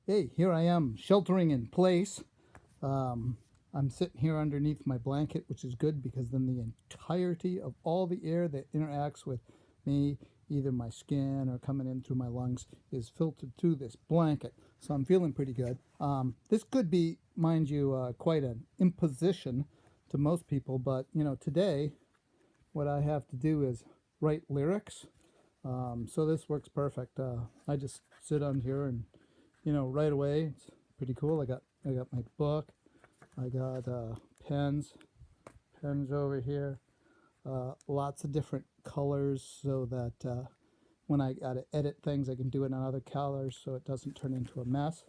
Hey, here I am, sheltering in place. I'm sitting here underneath my blanket, which is good because then the entirety of all the air that interacts with me, either my skin or coming in through my lungs, is filtered through this blanket. So I'm feeling pretty good. This could be, mind you, quite an imposition to most people, but today what I have to do is write lyrics. So this works perfect. I just sit on here and right away. It's pretty cool. I got my book. I got pens over here. Lots of different colors so that when I got to edit things, I can do it in other colors so it doesn't turn into a mess.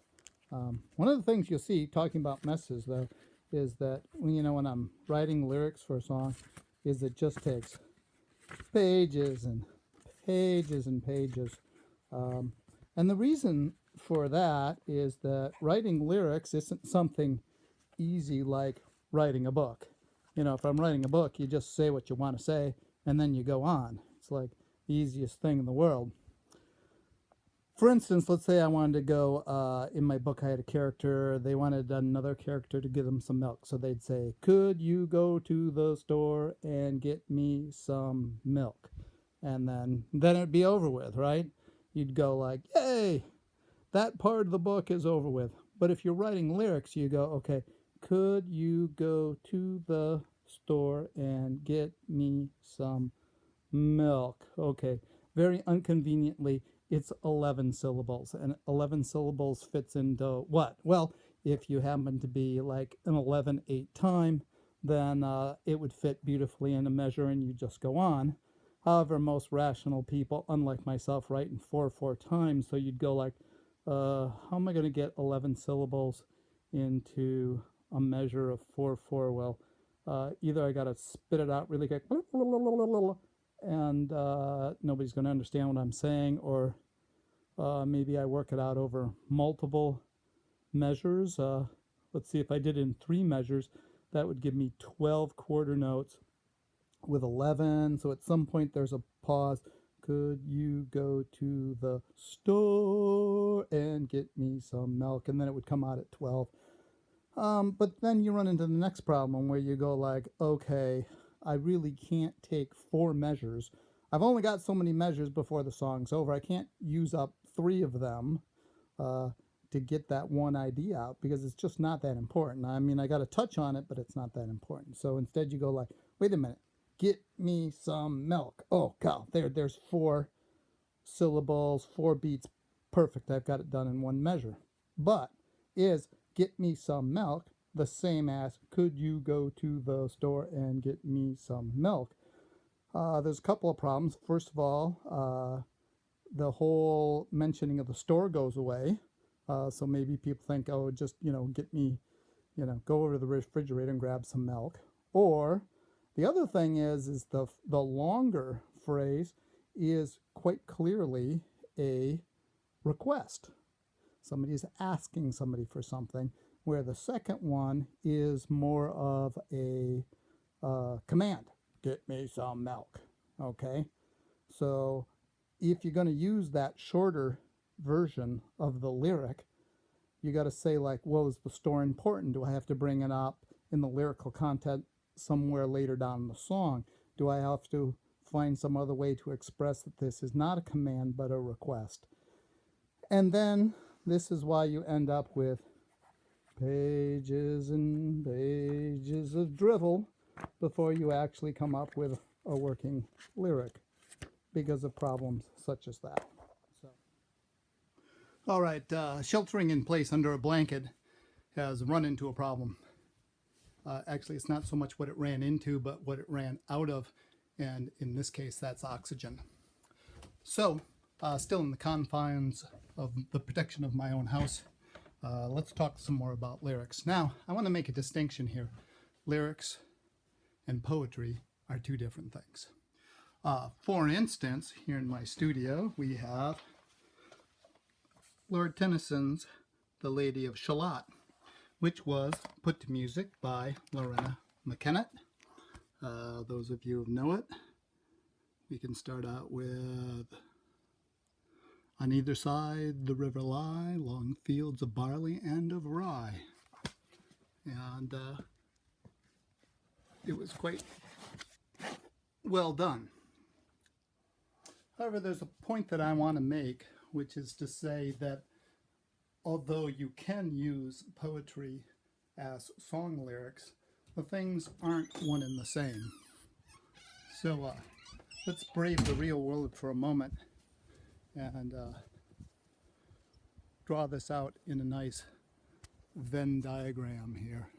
One of the things you'll see talking about messes though is that when I'm writing lyrics for a song, is it just takes pages and pages and pages. Um, and the reason for that is that writing lyrics isn't something easy like writing a book. If I'm writing a book, you just say what you want to say and then you go on. It's like the easiest thing in the world. For instance, let's say I wanted to go, in my book, I had a character, they wanted another character to give them some milk. So they'd say, could you go to the store and get me some milk? And then it'd be over with, right? You'd go like, yay, that part of the book is over with. But if you're writing lyrics, you go, okay, could you go to the store and get me some milk? Okay, very inconveniently, it's 11 syllables, and 11 syllables fits into what? Well, if you happen to be like an 11/8 time, then it would fit beautifully in a measure and you just go on. However, most rational people, unlike myself, write in 4/4 times, so you'd go like, how am I going to get 11 syllables into a measure of 4/4? Well, either I got to spit it out really quick, and nobody's going to understand what I'm saying, or maybe I work it out over multiple measures. Let's see, if I did it in 3 measures, that would give me 12 quarter notes with 11. So at some point there's a pause. Could you go to the store and get me some milk? And then it would come out at 12. But then you run into the next problem where you go like, okay, I really can't take 4 measures. I've only got so many measures before the song's over. I can't use up 3 of them to get that one idea out because it's just not that important. I mean, I got to touch on it, but it's not that important. So instead you go like, wait a minute, get me some milk. Oh, cow, there's 4 syllables, 4 beats. Perfect, I've got it done in 1 measure. But is get me some milk the same as could you go to the store and get me some milk? There's a couple of problems. First of all, the whole mentioning of the store goes away. So maybe people think, oh, just, get me, go over to the refrigerator and grab some milk. Or the other thing is the longer phrase is quite clearly a request. Somebody is asking somebody for something, where the second one is more of a command. Get me some milk. Okay? So if you're going to use that shorter version of the lyric, you got to say like, well, is the store important? Do I have to bring it up in the lyrical content somewhere later down in the song? Do I have to find some other way to express that this is not a command but a request? And then this is why you end up with pages and pages of drivel before you actually come up with a working lyric because of problems such as that. So, all right, sheltering in place under a blanket has run into a problem. Actually, it's not so much what it ran into, but what it ran out of, and in this case, that's oxygen. So, still in the confines of the protection of my own house, let's talk some more about lyrics. Now, I want to make a distinction here. Lyrics and poetry are 2 different things. For instance, here in my studio, we have Lord Tennyson's The Lady of Shalott, which was put to music by Lorena McKennitt. Those of you who know it, we can start out with On either side the river lie long fields of barley and of rye. And it was quite well done. However, there's a point that I want to make, which is to say that although you can use poetry as song lyrics, the things aren't one and the same. So let's brave the real world for a moment and draw this out in a nice Venn diagram here.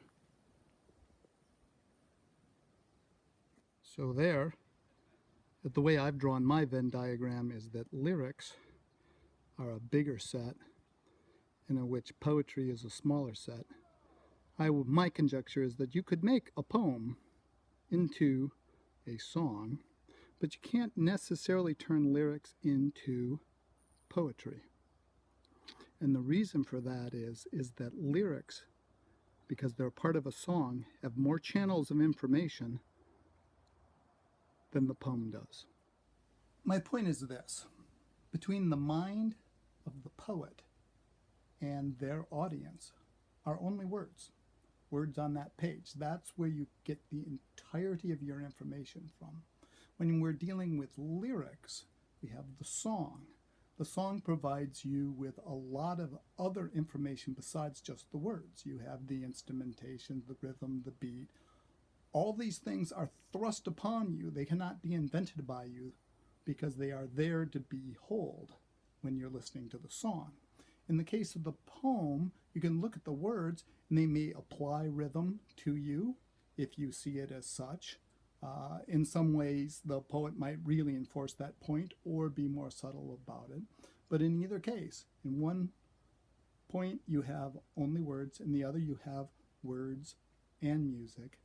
So there, the way I've drawn my Venn diagram is that lyrics are a bigger set, and in which poetry is a smaller set. My conjecture is that you could make a poem into a song, but you can't necessarily turn lyrics into poetry. And the reason for that is that lyrics, because they're part of a song, have more channels of information than the poem does. My point is this: between the mind of the poet and their audience are only words on that page. That's where you get the entirety of your information from. When we're dealing with lyrics, we have the song. The song provides you with a lot of other information besides just the words. You have the instrumentation, the rhythm, the beat. All these things are thrust upon you. They cannot be invented by you because they are there to behold when you're listening to the song. In the case of the poem, you can look at the words and they may apply rhythm to you if you see it as such. In some ways, the poet might really enforce that point or be more subtle about it. But in either case, in one point you have only words, in the other you have words and music.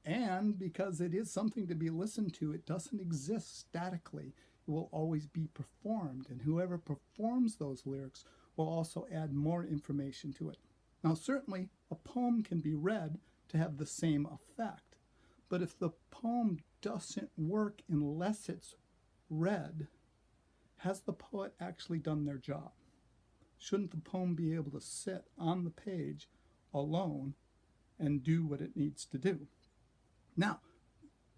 And because it is something to be listened to, it doesn't exist statically. It will always be performed, and whoever performs those lyrics will also add more information to it. Now, certainly, a poem can be read to have the same effect, but if the poem doesn't work unless it's read, has the poet actually done their job? Shouldn't the poem be able to sit on the page alone and do what it needs to do? Now,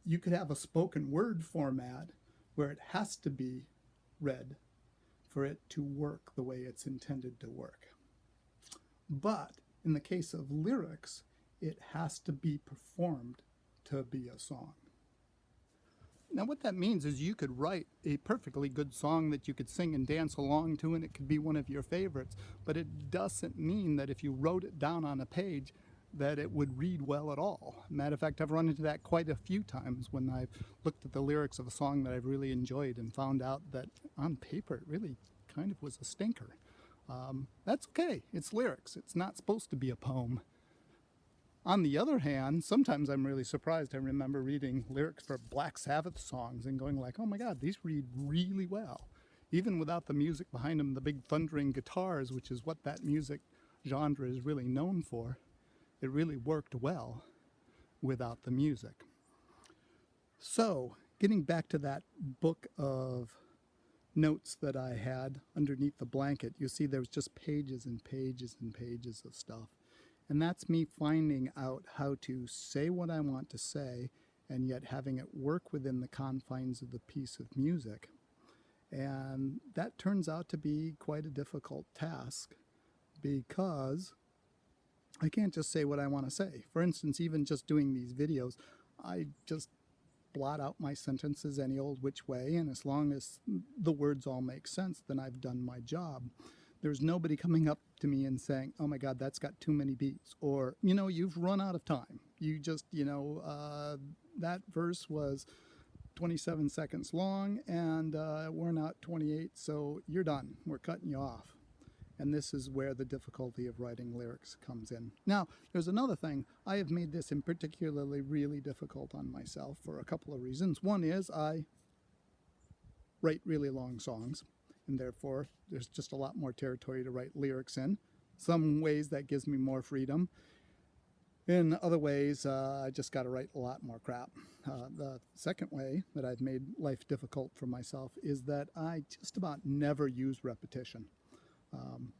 you could have a spoken word format where it has to be read for it to work the way it's intended to work. But in the case of lyrics, it has to be performed to be a song. Now, what that means is you could write a perfectly good song that you could sing and dance along to, and it could be one of your favorites, but it doesn't mean that if you wrote it down on a page that it would read well at all. Matter of fact, I've run into that quite a few times when I've looked at the lyrics of a song that I've really enjoyed and found out that on paper it really kind of was a stinker. That's okay. It's lyrics. It's not supposed to be a poem. On the other hand, sometimes I'm really surprised. I remember reading lyrics for Black Sabbath songs and going like, oh my God, these read really well. Even without the music behind them, the big thundering guitars, which is what that music genre is really known for, it really worked well without the music. So, getting back to that book of notes that I had underneath the blanket, you see there's just pages and pages and pages of stuff. And that's me finding out how to say what I want to say and yet having it work within the confines of the piece of music. And that turns out to be quite a difficult task because I can't just say what I want to say. For instance, even just doing these videos, I just blot out my sentences any old which way, and as long as the words all make sense, then I've done my job. There's nobody coming up to me and saying, oh my God, that's got too many beats, or, you've run out of time. You just, that verse was 27 seconds long, and we're not 28, so you're done. We're cutting you off. And this is where the difficulty of writing lyrics comes in. Now, there's another thing. I have made this in particularly really difficult on myself for a couple of reasons. One is I write really long songs, and therefore there's just a lot more territory to write lyrics in. Some ways that gives me more freedom. In other ways, I just got to write a lot more crap. The second way that I've made life difficult for myself is that I just about never use repetition. Um,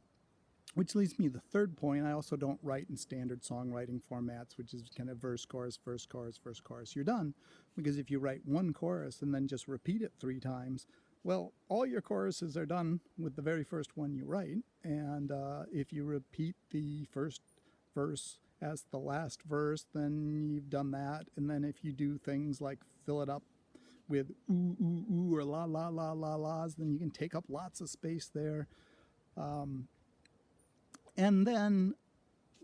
which leads me to the third point. I also don't write in standard songwriting formats, which is kind of verse, chorus, verse, chorus, verse, chorus. You're done. Because if you write one chorus and then just repeat it 3 times, well, all your choruses are done with the very first one you write. And if you repeat the first verse as the last verse, then you've done that. And then if you do things like fill it up with ooh, ooh, ooh, or la, la, la, la, la's, then you can take up lots of space there. Um, and then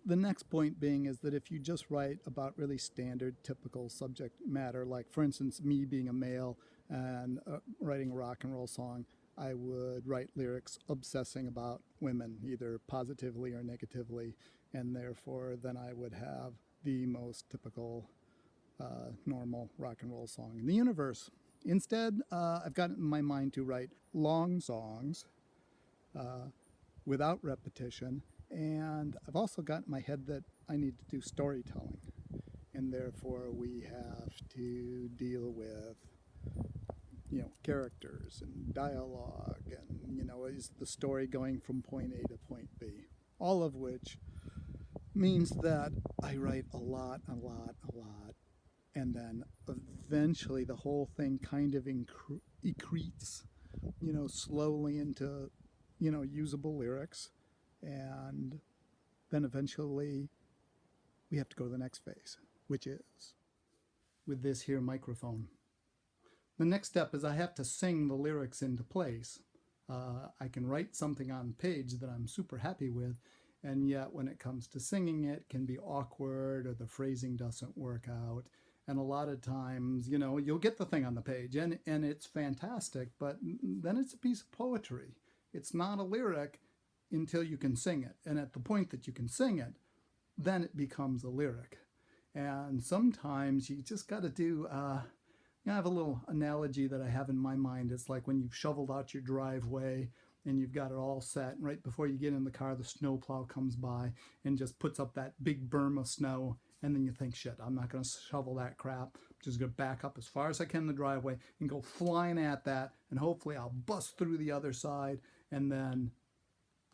the next point being is that if you just write about really standard, typical subject matter, like for instance, me being a male and writing a rock and roll song, I would write lyrics obsessing about women, either positively or negatively, and therefore then I would have the most typical, normal rock and roll song in the universe. Instead, I've got it in my mind to write long songs uh, without repetition. And I've also got in my head that I need to do storytelling. And therefore, we have to deal with, characters and dialogue. And, is the story going from point A to point B? All of which means that I write a lot, a lot, a lot. And then eventually the whole thing kind of accretes, slowly into, usable lyrics. And then eventually we have to go to the next phase, which is with this here microphone. The next step is I have to sing the lyrics into place. I can write something on the page that I'm super happy with, and yet when it comes to singing it can be awkward or the phrasing doesn't work out. And a lot of times, you'll get the thing on the page and it's fantastic, but then it's a piece of poetry. It's not a lyric until you can sing it. And at the point that you can sing it, then it becomes a lyric. And sometimes you just got to do, I have a little analogy that I have in my mind. It's like when you've shoveled out your driveway and you've got it all set, and right before you get in the car, the snowplow comes by and just puts up that big berm of snow. And then you think, shit, I'm not going to shovel that crap. I'm just going to back up as far as I can in the driveway and go flying at that. And hopefully I'll bust through the other side. And then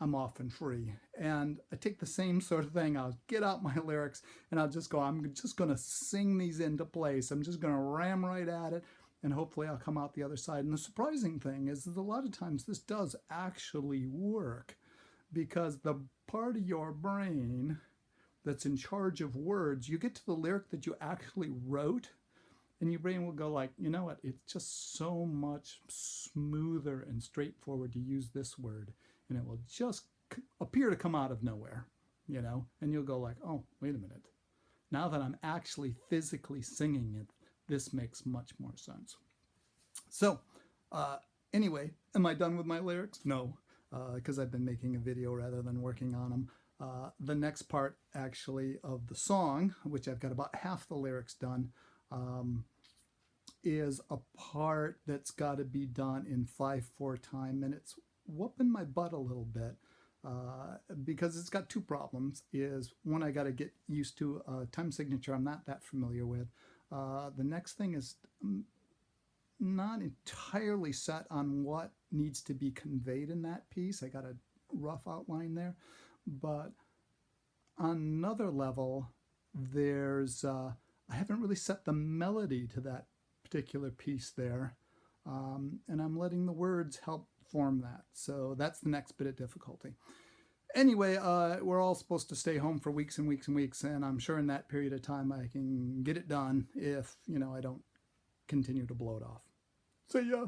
I'm off and free. And I take the same sort of thing. I'll get out my lyrics and I'll just go, I'm just going to sing these into place. I'm just going to ram right at it. And hopefully I'll come out the other side. And the surprising thing is that a lot of times this does actually work, because the part of your brain that's in charge of words, you get to the lyric that you actually wrote, and your brain will go like, you know what, it's just so much smoother and straightforward to use this word, and it will just appear to come out of nowhere, and you'll go like, oh, wait a minute, now that I'm actually physically singing it, this makes much more sense. So anyway, am I done with my lyrics? No, because I've been making a video rather than working on them. The next part actually of the song, which I've got about half the lyrics done, is a part that's got to be done in 5/4 time, and it's whooping my butt a little bit, because it's got two problems. Is one, I got to get used to a time signature I'm not that familiar with. The next thing is not entirely set on what needs to be conveyed in that piece. I got a rough outline there, but on another level, there's I haven't really set the melody to that particular piece there, and I'm letting the words help form that. So that's the next bit of difficulty. Anyway, we're all supposed to stay home for weeks and weeks and weeks, and I'm sure in that period of time I can get it done if I don't continue to blow it off. See ya.